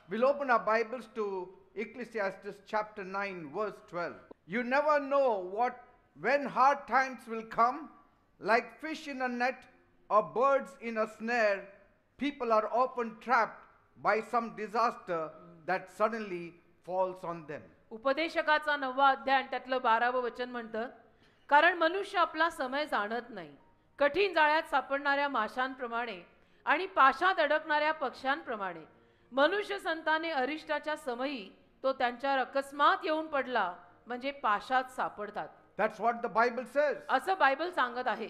We'll open our Bibles to Ecclesiastes chapter 9 verse 12. You never know when hard times will come, like fish in a net or birds in a snare. People are often trapped by some disaster that suddenly falls on them. उपदेशकाचा 9वा अध्याय आणि त्यातलं 12वं वचन म्हणतं, कारण मनुष्य आपला समय जाणत नाही. कठीण जाळ्यात सापडणाऱ्या माशांप्रमाणे आणि पाशात अडकणाऱ्या पक्ष्यांप्रमाणे मनुष्य संताने अरिष्टाच्या समयी तो त्यांच्यावर अकस्मात येऊन पडला, म्हणजे पाशात सापडतात. That's what the Bible says. असं बायबल सांगत आहे.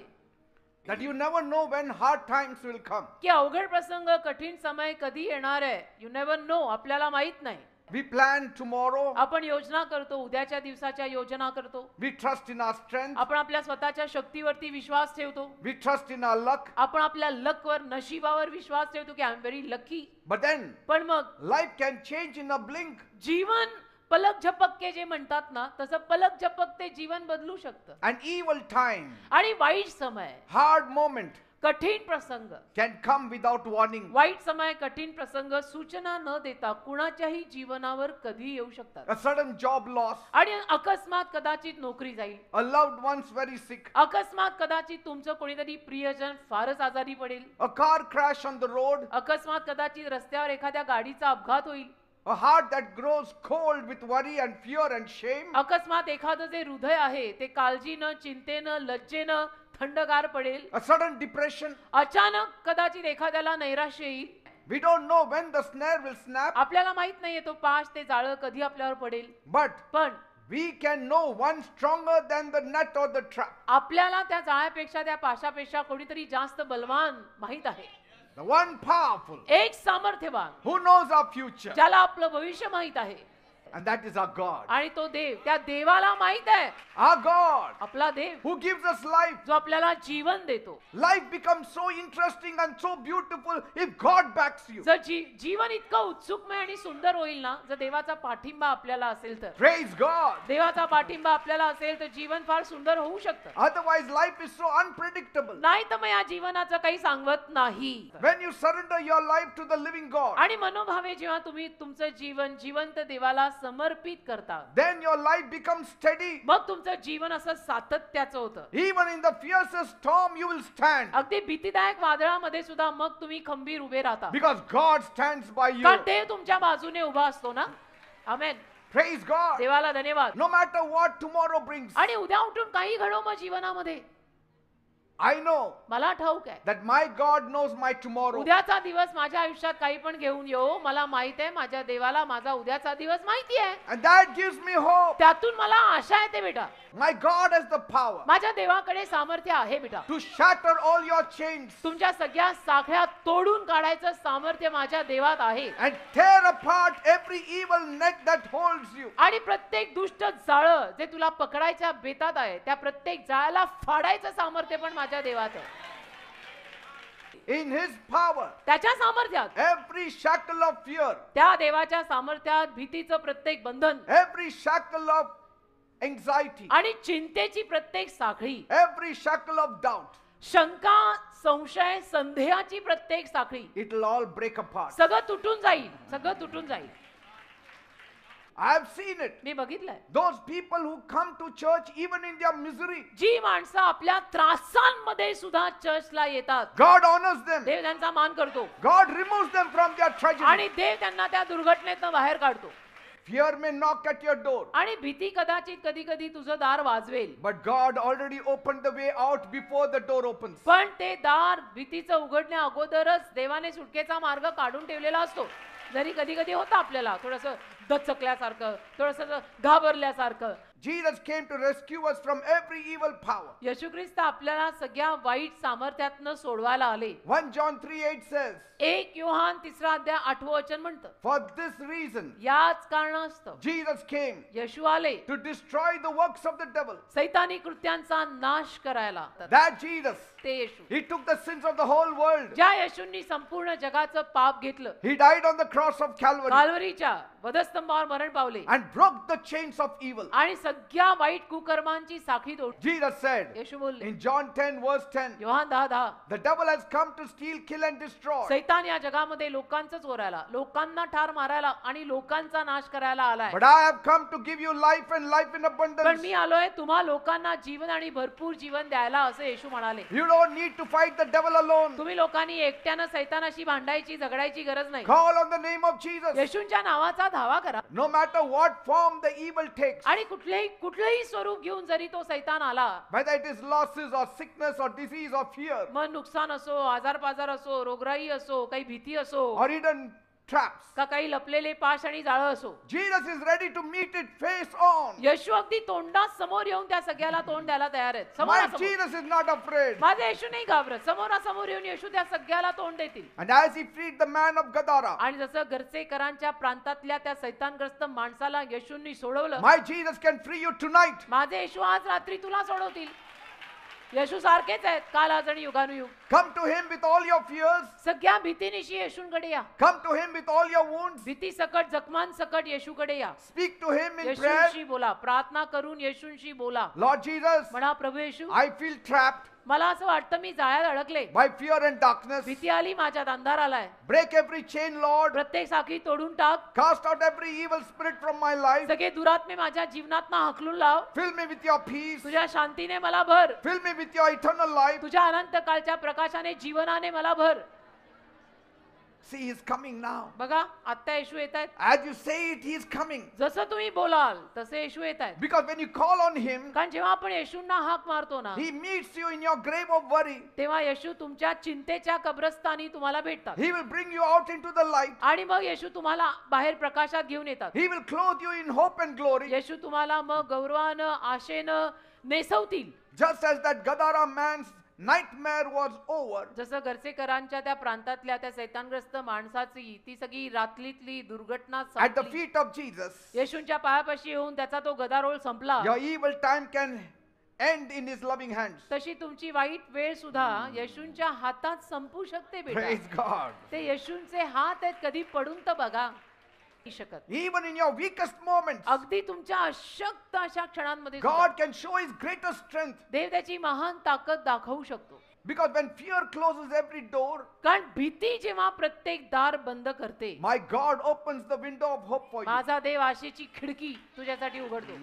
That you never know when hard times will come. की अवघड प्रसंग, कठीण समय कधी येणार आहे, यू नेवर नो, आपल्याला माहित नाही. We plan tomorrow. आपण योजना करतो, उद्याच्या दिवसाच्या योजना करतो. We trust in our strength. आपण आपल्या स्वतःच्या शक्तीवरती विश्वास ठेवतो. We trust in our luck. आपण आपल्या लकवर, नशिबावर विश्वास ठेवतो की I am very lucky. But then पण मग life can change in a blink. जीवन पलक झपक्के जे म्हणतात ना, तसं पलक झपकते जीवन बदलू शकतं. An evil time, आणि वाईट समय, hard moment कठीण प्रसंग can come without warning. वाईट समय, कठीण प्रसंग सूचना न देता कुणाच्याही जीवनावर कधी येऊ शकतात. A sudden job loss. आणि अकस्मात कदाचित नोकरी जाईल. A loved one's very sick. अकस्मात कदाचित तुमचं कोणीतरी प्रियजन फारच आजारी पडेल. A car crash on the road. अकस्मात कदाचित रस्त्यावर एखाद्या गाडीचा अपघात होईल. A heart that grows cold with worry and fear and shame. अकस्मात एखादं जे हृदय आहे ते काळजीनं, चिंतेनं, लज्जेनं थंडगार पडेल. A sudden depression. अचानक कदाचित एखाद्याला नैराश्य येईल. We don't know when the snare will snap. आपल्याला माहित नाहीये तो पाश, ते जाळं कधी आपल्यावर पडेल. पण we can know one stronger than the net or the trap. आपल्याला त्या जाळ्यापेक्षा, त्या पाशापेक्षा कोणीतरी जास्त बलवान माहित आहे. The one powerful. एक सामर्थ्यवान, who knows our future. ज्याला आपलं भविष्य माहित आहे. And that is our God. आणि तो देव, त्या देवाला माहित आहे. Our God. आपला देव, who gives us life. जो आपल्याला जीवन देतो. Life becomes so interesting and so beautiful if God backs you. जर जीवन इतकं उत्सुकमय आणि सुंदर होईल ना, जर देवाचा पाठिंबा आपल्याला असेल तर. Praise God. देवाचा पाठिंबा आपल्याला असेल तर जीवन फार सुंदर होऊ शकतं. Otherwise life is so unpredictable. नाही तर मग या जीवनाचं काही सांगत नाही. When you surrender your life to the living God. आणि मनोभावे जेव्हा तुम्ही तुमचं जीवन जिवंत देवाला समर्पित करता, then your life becomes steady. मग तुमचं जीवन असं सातत्याचं होतं. Even in the fiercest storm you will stand. अगदी भीतीदायक वादळामध्ये सुद्धा मग तुम्ही खंबीर उभे राहता. Because God stands by you. कारण देव तुमच्या बाजूने उभा असतो ना. आमेन. Praise God. देवाला धन्यवाद. No matter what tomorrow brings. आणि उद्या उठून काही घडो मग जीवनामध्ये, I know मला ठाऊक आहे that my God knows my tomorrow. उद्याचा दिवस माझ्या आयुष्यात काही पण घेऊन येऊ, मला माहित आहे माझ्या देवाला माझा उद्याचा दिवस माहिती आहे. And that gives me hope. त्यातून मला आशा येते बेटा. My God has the power. माझ्या देवाकडे सामर्थ्य आहे बेटा. To shatter all your chains. तुमच्या सगळ्या साखळ्या तोडून काढायचं सामर्थ्य माझ्या देवात आहे. And tear apart every evil net that holds you. आणि प्रत्येक दुष्ट जाळं जे तुला पकडायच्या बेतात आहे, त्या प्रत्येक जाळ्याला फाडायचं सामर्थ्य पण माझ्या देवात आहे. In his power. त्याच्या सामर्थ्यात Every shackle of fear. त्या देवाच्या सामर्थ्यात भीतीचं प्रत्येक बंधन, Every shackle of anxiety. आणि चिंतेची प्रत्येक साखळी, Every shackle of doubt. शंका, संशय, संदेहाची प्रत्येक साखळी, It will all break apart. सगळं तुटून जाईल. सगळं तुटून जाईल. I have seen it. मी बघितलंय. Those people who come to church even in their misery. जी माणसं आपल्या त्रासांमध्ये सुद्धा चर्चला येतात, God honors them. देव त्यांचा मान करतो. God removes them from their tragedy. आणि देव त्यांना त्या दुर्घटनेतून बाहेर काढतो. Fear may knock at your door. आणि भीती कदाचित कधी कधी तुझं दार वाजवेल. But God already opened the way out before the door opens. पण ते दार भीतीचं उघडण्या अगोदरच देवाने सुटकेचा मार्ग काढून ठेवलेला असतो. जरी कधी कधी होतं आपल्याला थोडंसं दचकल्यासारखं, थोडंसं घाबरल्यासारखं. Jesus came to rescue us from every evil power. येशू ख्रिस्त आपल्याला सगळ्या वाईट सामर्थ्यातनं सोडवायला आले. 1 John 3:8 says. 1 योहान 3 अध्याय 8 वचन म्हणतं. For this reason. याच कारणास्तव Jesus came. येशू आले. To destroy the works of the devil. सैतानी कृत्यांचा नाश करायला. That Jesus. ते येशू. He took the sins of the whole world. ज्या येशूंनी संपूर्ण जगाचं पाप घेतलं. He died on the cross of Calvary. काल्वरीच्या वधस्तंभावर मरण पावले. And broke the chains of evil. आणि सगळ्या वाईट कुकर्मांची साखळी तोड. Jesus said येशू बोलले in John 10 verse 10, Yohan 10:10 the devil has come to steal, kill and destroy. सैतान या जगामध्ये लोकांचं चोरायला, लोकांना ठार मारायला आणि लोकांचा नाश करायला आलाय. But I have come to give you life and life in पण abundance. मी आलोय तुम्हा लोकांना जीवन आणि भरपूर जीवन द्यायला, असं येशू म्हणाले. You don't need to fight the devil alone. तुम्ही लोकांनी एकट्यानं सैतानाशी भांडायची, झगडायची गरज नाही. Call on the name of Jesus. येशूंच्या नावाचा धावा करा. No matter what form the evil takes, आणि कुठलंही स्वरूप घेऊन जरी तो सैतान आला, whether it is losses or sickness or disease or fear मग नुकसान असो, आजार पाजार असो, रोगराई असो, काही भीती असो, or hidden traps, का काही लपलेले पाश आणि जाळं असो, Jesus is ready to meet it face on. येशू अगदी तोंडात समोर येऊन त्या सगळ्याला तोंड द्यायला तयार आहेत. My समोरासमोर. Jesus is not afraid. माझे येशू नाही घाबरत. समोरासमोर येऊन येशू त्या सगळ्याला तोंड देतील. And as he freed the man of Gadara, आणि जसं गरसेकरांच्या प्रांतातल्या त्या सैतानग्रस्त माणसाला येशूंनी सोडवलं, my Jesus can free you tonight. माझे येशू आज रात्री तुला सोडवतील. येशू सारखेच आहेत, काल आज आणि युगानुयुग. Come to him with all your fears. सगळ्या भीतीनिशी येशूंकडे या. Come to him with all your wounds. भीती सकट, जखमांसकट येशूकडे या. Speak to him in prayer. येशूंशी बोला, प्रार्थना करून येशूंशी बोला. Lord Jesus, म्हणा, प्रभू येशू, I feel trapped मला असं वाटतं मी जाळ्यात अडकले. by fear and darkness. भीती आली, माझ्यात अंधार आलाय. Break every chain, Lord. प्रत्येक साखळी तोडून टाक. Cast out every evil spirit from my life. सगळे दुरात्मे माझ्या जीवनात हाकलून लाव. Fill me with your peace. तुझ्या शांतीने मला भर. Fill me with your eternal life. तुझ्या अनंत काळच्या प्रकाशाने, जीवनाने मला भर. See, he is coming now. बघा, आता येशू येत आहेत. As you say it, he is coming. जसं तुम्ही बोलाल तसे येशू येत आहेत. Because when you call on him, कारण जेव्हा आपण येशूंना हाक मारतो ना, he meets you in your grave of worry. तेव्हा येशू तुमच्या चिंतेच्या कब्रस्थानी तुम्हाला भेटतात. He will bring you out into the light. आणि मग येशू तुम्हाला बाहेर प्रकाशात घेऊन येतात. He will clothe you in hope and glory. येशू तुम्हाला मग गौरवानं, आशेनं नेसवतील. Just as that Gadara man's nightmare was over. जसं गरसेकरांच्या त्या प्रांतातल्या त्या सैतानग्रस्त माणसाची ती सगळी रात्रीतली दुर्घटना At the संपली. feet of Jesus, येशूंच्या पायापाशी येऊन त्याचा तो गदारोळ संपला. your evil time can end in his loving hands. तशी तुमची वाईट वेळ सुद्धा येशूंच्या हातात संपू शकते बेटा. Praise God. ते येशूंचे हात आहेत, कधी पडून तर बघा. नाही शकत. Even in your weakest moments, अगदी तुमच्या अशक्त अशा क्षणांमध्ये सुद्धा God can show his greatest strength. देव त्याची महान ताकद दाखवू शकतो. Because when fear closes every door, कारण भीती जेव्हा प्रत्येक दार बंद करते, my God opens the window of hope for you. माझा देव आशेची खिडकी तुझ्यासाठी उघडतो.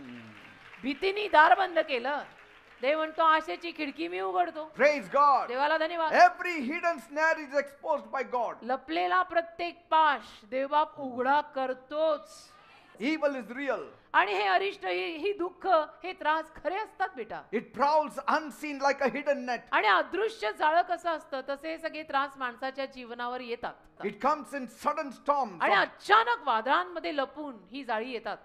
भीतीने दार बंद केलं, देव म्हणतो आशेची खिडकी मी उघडतो. Praise God. देवाला धन्यवाद. Every hidden snare is exposed by God. लपलेला प्रत्येक पाश देवबाप उघडा करतोच. Evil is real. आणि हे अरिष्ट, ही दुःख, हे त्रास खरे असतात बेटा. It prowls unseen like a hidden net. आणि अदृश्य जाळं कसं असतं तसे हे सगळे त्रास माणसाच्या जीवनावर येतात. It comes in sudden storms. आणि अचानक वादळांमध्ये लपून ही जाळी येतात.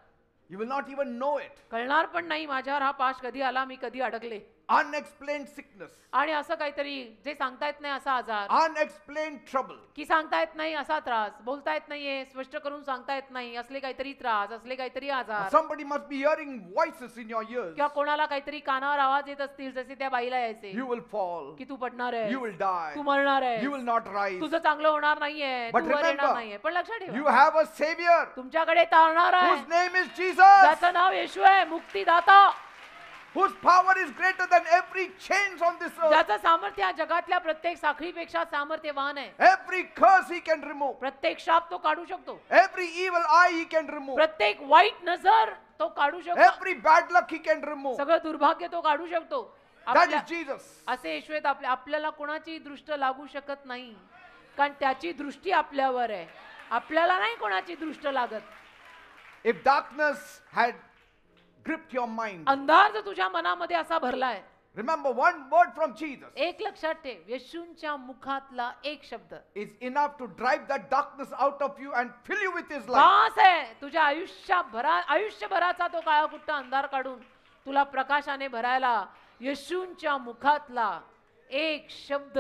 You will not even know it. कळणार पण नाही माझ्यावर हा पाश कधी आला, मी कधी अडकले. Unexplained sickness. आणि असं काहीतरी जे सांगता येत नाही असा आजार, Unexplained trouble. की सांगता येत नाही असा त्रास, बोलता येत नाहीये, स्पष्ट करून सांगता येत नाही असले काहीतरी त्रास, असले काहीतरी आजार. Somebody must be hearing voices in your ears. किंवा कोणाला काहीतरी कानावर आवाज येत असतील, जसे त्या बाईला यायचे, You will fall. की तू पडणार आहे, You will die. तू मरणार आहे, You will not rise. तुझं चांगलं होणार नाहीये, But तू वर येणार remember, नाहीये. पण लक्षात You ठेवा, have a savior तुमच्याकडे तारणार आहे, whose name is Jesus. ज्याचं नाव येशू आहे, मुक्तीदाता, Whose power is greater than every chains on this earth. ज्याचं सामर्थ्य या जगातल्या प्रत्येक साखळीपेक्षा सामर्थ्यवान आहे. Every curse he can remove. प्रत्येक शाप तो काढू शकतो. Every evil eye he can remove. प्रत्येक वाईट नजर तो काढू शकतो. Every bad luck he can remove. सगळं दुर्भाग्य तो काढू शकतो. That is Jesus. असे येशू आहेत. आपल्याला कोणाची दृष्ट लागू शकत नाही, कारण त्याची दृष्टी आपल्यावर आहे. आपल्याला नाही कोणाची दृष्ट लागत. If darkness had gripped your mind, अंधार जर तुझ्या मनामध्ये असा भरलाय, remember one word from Jesus एक लक्षात ठेव, येशूंच्या मुखातला एक शब्द is enough to drive that darkness out of you and fill you with his light. बास आहे. तुझ्या आयुष्यभराचा तो काळाकुट्ट अंधार काढून तुला प्रकाशाने भरायला येशूंच्या मुखातला एक शब्द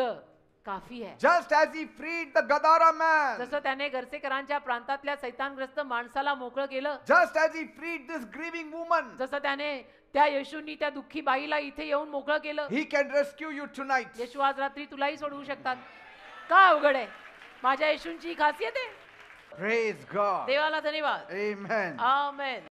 काफी आहे. Just as he freed the Gadara man, जसं त्याने गरसेकरांच्या प्रांतातल्या सैतानग्रस्त माणसाला मोकळं केलं, just as he freed this grieving woman, जसं त्याने त्या येशूंनी त्या दुःखी बाईला इथे येऊन मोकळं केलं, he can rescue you tonight. येशू आज रात्री तुलाही सोडवू शकतात. का अवघड आहे? माझ्या येशूंची खासियत आहे. Praise God. देवाला धन्यवाद. Amen. आमेन.